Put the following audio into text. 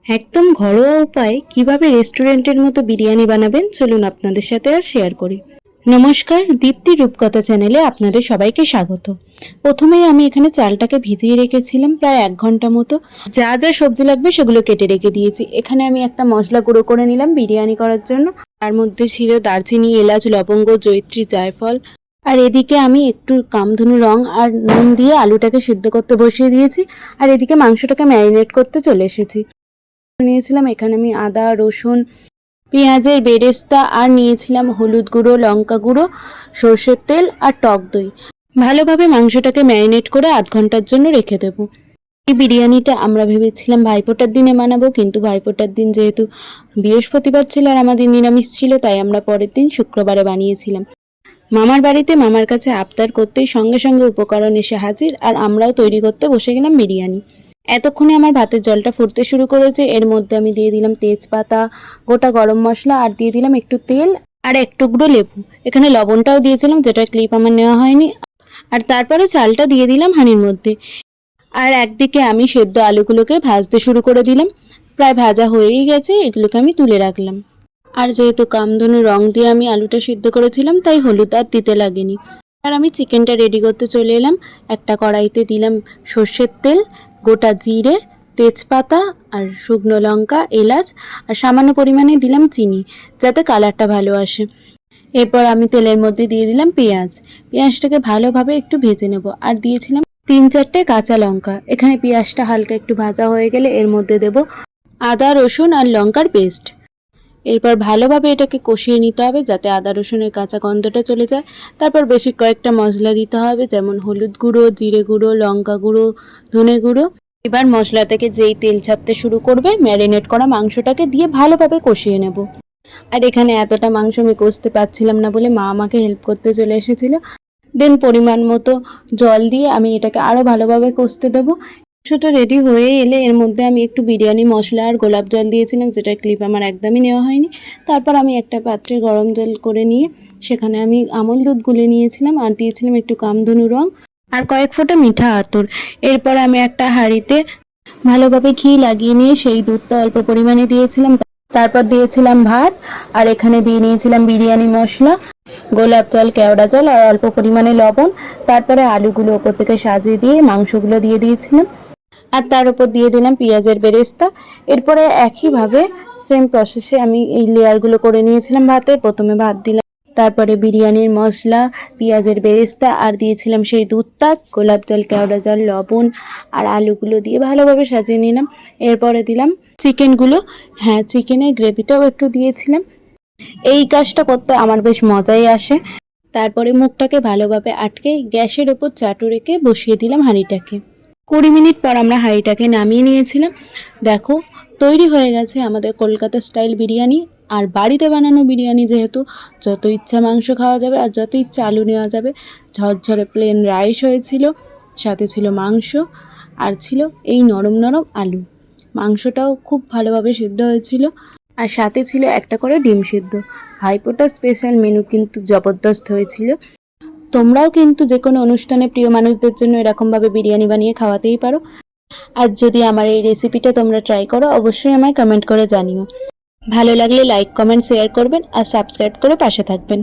একদম ঘরোয়া উপায়ে কিভাবে রেস্টুরেন্টের মতো বিরিয়ানি বানাবেন চলুন আপনাদের সাথে আর শেয়ার করি। নমস্কার, দীপ্তি রূপকথা চ্যানেলে আপনাদের সবাইকে স্বাগত। প্রথমেই আমি এখানে চালটাকে ভিজিয়ে রেখেছিলাম প্রায় 1 ঘন্টা মতো। যা যা সবজি লাগবে সেগুলো কেটে রেখে দিয়েছি। এখানে আমি একটা মশলা গুঁড়ো করে নিলাম বিরিয়ানি করার জন্য। তার মধ্যে ছিল দারচিনি, এলাচ, লবঙ্গ, জয়িত্রী, জায়ফল। আর এদিকে আমি একটু কামধুনু রং আর নুন দিয়ে আলুটাকে সিদ্ধ করতে বসিয়ে দিয়েছি। আর এদিকে মাংসটাকে ম্যারিনেট করতে চলে এসেছি। নিয়েছিলাম এখানে আমি আদা, রসুন, পেঁয়াজের বেরেস্তা আর নিয়েছিলাম হলুদ গুঁড়ো, লঙ্কা গুঁড়ো, সর্ষের তেল আর টক দই। ভালোভাবে মাংসটাকে ম্যারিনেট করে 1/2 ঘন্টার জন্য রেখে দেব। এই বিরিয়ানিটা আমরা ভেবেছিলাম ভাইফোঁটার দিনে বানাবো, কিন্তু ভাইফোঁটার দিন যেহেতু বৃহস্পতিবার ছিল আর আমাদের নিরামিষ ছিল, তাই আমরা পরের দিন শুক্রবারে বানিয়েছিলাম। মামার বাড়িতে মামার কাছে আবদার করতেই সঙ্গে সঙ্গে উপকরণ এসে হাজির, আর আমরাও তৈরি করতে বসে গেলাম বিরিয়ানি। এতক্ষণে আমার ভাতের জলটা ফুটতে শুরু করেছে। এর মধ্যে আমি দিয়ে দিলাম তেজপাতা, গোটা গরম মশলা আর দিয়ে দিলাম একটু তেল আর এক টুকরো লেবু। এখানে লবণটাও দিয়েছিলাম, যেটা ক্লিপ আমার নেওয়া হয়নি। আর তারপরে চালটা দিয়ে দিলাম হাঁড়ির মধ্যে। আর একদিকে আমি সেদ্ধ আলুগুলোকে ভাজতে শুরু করে দিলাম। প্রায় ভাজা হয়েই গেছে, এগুলোকে আমি তুলে রাখলাম। আর যেহেতু কামধুনু রং দিয়ে আমি আলুটা সিদ্ধ করেছিলাম, তাই হলুদ আর দিতে লাগেনি। আর আমি চিকেনটা রেডি করতে চলে এলাম। একটা কড়াইতে দিলাম সর্ষের তেল, গোটা জিরে, তেজপাতা আর শুকনো লঙ্কা, এলাচ আর সামান্য পরিমাণে দিলাম চিনি, যাতে কালারটা ভালো আসে। এরপর আমি তেলের মধ্যে দিয়ে দিলাম পেঁয়াজটাকে ভালোভাবে একটু ভেজে নেব। আর দিয়েছিলাম 3-4টে কাঁচা লঙ্কা। এখানে পেঁয়াজটা হালকা একটু ভাজা হয়ে গেলে এর মধ্যে দেব আদা, রসুন আর লঙ্কার পেস্ট। এরপর ভালোভাবে এটাকে কষিয়ে নিতে হবে, যাতে আদা রসুনের কাঁচা গন্ধটা চলে যায়। তারপর বেশি কয়েকটা মশলা দিতে হবে, যেমন হলুদ গুঁড়ো, জিরে গুঁড়ো, লঙ্কা গুঁড়ো, ধনে গুঁড়ো। এবার মশলা থেকে যেই তেল ছাড়তে শুরু করবে, ম্যারিনেট করা মাংসটাকে দিয়ে ভালোভাবে কষিয়ে নেব। আর এখানে এতটা মাংস আমি কষতে পারছিলাম না বলে মা আমাকে হেল্প করতে চলে এসেছিল। দেন পরিমাণ মতো জল দিয়ে আমি এটাকে আরও ভালোভাবে কষতে দেবো। মাংসটা রেডি হয়ে এলে এর মধ্যে আমি একটু বিরিয়ানি মশলা আর গোলাপ জল দিয়েছিলাম, যেটা ক্লিপ আমার একদমই নেওয়া হয়নি। তারপর আমি একটা পাত্রে গরম জল করে নিয়ে সেখানে আমি আমল দুধ গুলে নিয়েছিলাম আর দিয়েছিলাম একটু কামধুনু রং আর কয়েক ফোঁটা মিঠা আতর। এরপর আমি একটা হাঁড়িতে ভালোভাবে ঘি লাগিয়ে নিয়ে সেই দুধটা অল্প পরিমাণে দিয়েছিলাম। তারপর দিয়েছিলাম ভাত, আর এখানে দিয়ে নিয়েছিলাম বিরিয়ানি মশলা, গোলাপ জল, কেওড়া জল আর অল্প পরিমাণে লবণ। তারপরে আলুগুলো ওপর থেকে সাজিয়ে দিয়ে মাংসগুলো দিয়ে দিয়েছিলাম, আর তার উপর দিয়ে দিলাম পেঁয়াজের বেরেস্তা। এরপরে একইভাবে সেম প্রসেসে আমি এই লেয়ারগুলো করে নিয়েছিলাম ভাতের। প্রথমে ভাত দিলাম, তারপরে বিরিয়ানির মশলা, পেঁয়াজের বেরেস্তা আর দিয়েছিলাম সেই দুধটা, গোলাপ জল, কেওড়া জল, লবণ আর আলুগুলো দিয়ে ভালোভাবে সাজিয়ে নিলাম। এরপরে দিলাম চিকেনগুলো। হ্যাঁ, চিকেনের গ্রেভিটাও একটু দিয়েছিলাম। এই কাজটা করতে আমার বেশ মজাই আসে। তারপরে মুখটাকে ভালোভাবে আটকে গ্যাসের ওপর চাটু রেখে বসিয়ে দিলাম হাঁড়িটাকে। 20 মিনিট পর আমরা হাঁড়িটাকে নামিয়ে নিয়েছিলাম। দেখো, তৈরি হয়ে গেছে আমাদের কলকাতা স্টাইল বিরিয়ানি। আর বাড়িতে বানানো বিরিয়ানি যেহেতু, যত ইচ্ছা মাংস খাওয়া যাবে আর যত ইচ্ছা আলু নেওয়া যাবে। ঝরঝরে প্লেন রাইস হয়েছিল, সাথে ছিল মাংস আর ছিল এই নরম নরম আলু। মাংসটাও খুব ভালোভাবে সিদ্ধ হয়েছিল, আর সাথে ছিল একটা করে ডিম সিদ্ধ। ভাইফোঁটার স্পেশাল মেনু কিন্তু জবরদস্ত হয়েছিল। তোমরাও কিন্তু যে কোনো অনুষ্ঠানে প্রিয় মানুষদের জন্য এরকমভাবে বিরিয়ানি বানিয়ে খাওয়াতেই পারো। আর যদি আমার এই রেসিপিটা তোমরা ট্রাই করো, অবশ্যই আমায় কমেন্ট করে জানিও। ভালো লাগলে লাইক, কমেন্ট, শেয়ার করবেন আর সাবস্ক্রাইব করে পাশে থাকবেন।